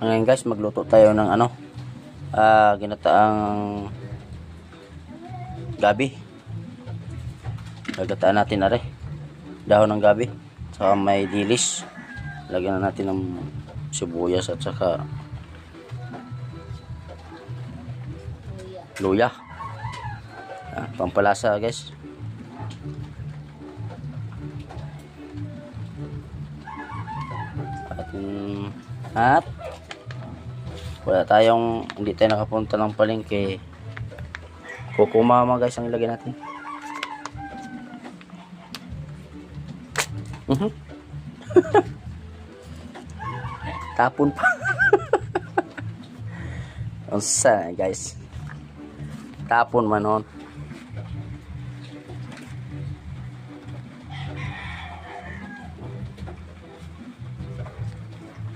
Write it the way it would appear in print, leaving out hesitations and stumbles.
Ngayon guys, magluto tayo ng ano, ginataang gabi. Gagataan natin are dahon ng gabi, saka may dilis. Lagyan na natin ng sibuyas at saka luya. Pampalasa guys. At wala tayong, hindi tayo nakapunta ng palengke. Kukumama guys ang ilagay natin. Tapon pa. Unsa guys, tapon manon.